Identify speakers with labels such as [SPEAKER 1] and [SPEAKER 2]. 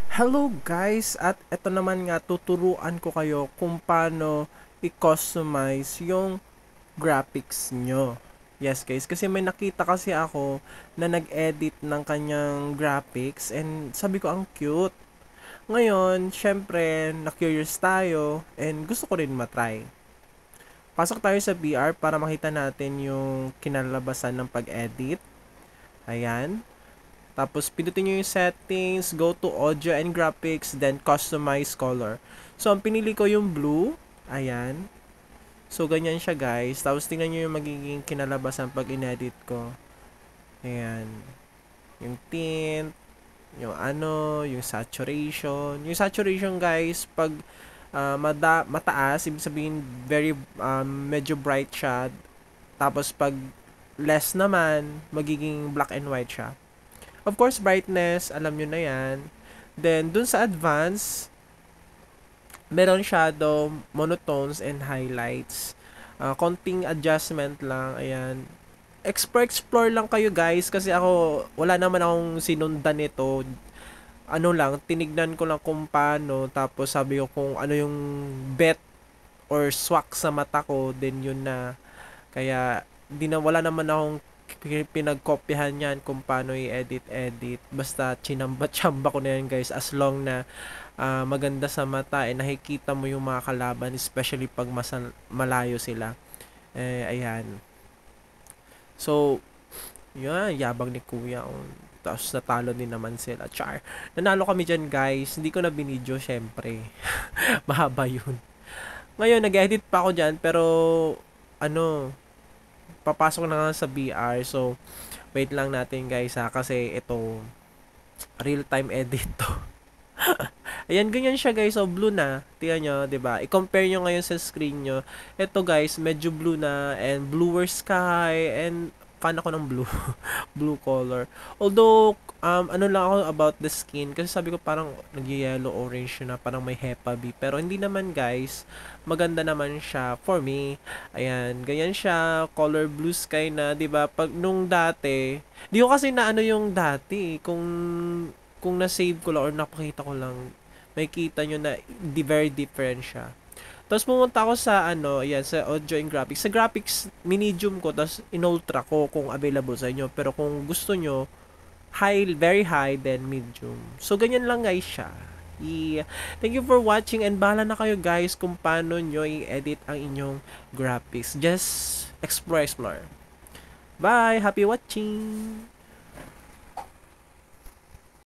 [SPEAKER 1] Hello guys! At ito naman nga tuturuan ko kayo kung paano i-customize yung graphics nyo. Yes guys, kasi may nakita kasi ako na nag-edit ng kanyang graphics and sabi ko ang cute. Ngayon, syempre, na-curious tayo and gusto ko rin matry. Pasok tayo sa VR para makita natin yung kinalabasan ng pag-edit. Ayan. Tapos, pindutin nyo yung settings, go to audio and graphics, then customize color. So, ang pinili ko yung blue. Ayan. So, ganyan siya guys. Tapos, tingnan nyo yung magiging kinalabasan pag inedit ko. Ayan. Yung tint, yung yung saturation. Yung saturation guys, pag mataas, ibig sabihin very medyo bright siya. Tapos, pag less naman, magiging black and white siya. Of course, brightness, alam nyo na yan. Then, dun sa advance, meron shadow, monotones, and highlights. Konting adjustment lang, ayan. Explore lang kayo guys, kasi ako, wala naman akong sinundan nito. Ano lang, tinignan ko lang kung paano, tapos sabi ko kung ano yung bet or swak sa mata ko, then yun na. Kaya, wala naman akong pinagkopyahan yan kung paano i-edit. Basta chinamba-chamba ko na yan guys, as long na maganda sa mata nakikita mo yung mga kalaban, especially pag malayo sila. Ayan. So, yan, yabang ni kuya. Tapos natalo din naman sila. Char. Nanalo kami dyan guys. Hindi ko na binidyo syempre. Mahaba yun. Ngayon, nag-edit pa ako dyan, pero ano, papasok na nga sa VR. So, wait lang natin guys ha, kasi ito real-time edit to. Ayan, ganyan siya guys. So, blue na. Tingnan nyo, ba diba? I-compare nyo ngayon sa screen nyo. Ito guys, medyo blue na and bluer sky and fan ako ng blue. Blue color. Although, ano lang ako about the skin kasi sabi ko parang nag-yellow orange na, parang may hepa B. Pero hindi naman guys. Maganda naman siya for me. Ayan, ganyan siya. Color blue sky na, 'di ba? Pag nung dati, di ko kasi na ano yung dati. Kung na-save ko lang or napakita ko lang, makikita nyo na very different siya. Tapos pumunta ako sa ayan, sa audio and graphics. Sa graphics, minedium ko, tapos in-ultra ko kung available sa inyo. Pero kung gusto nyo, very high, then medium. So, ganyan lang guys siya. Thank you for watching and bahala na kayo guys kung paano nyo i-edit ang inyong graphics. Just explore. Bye! Happy watching!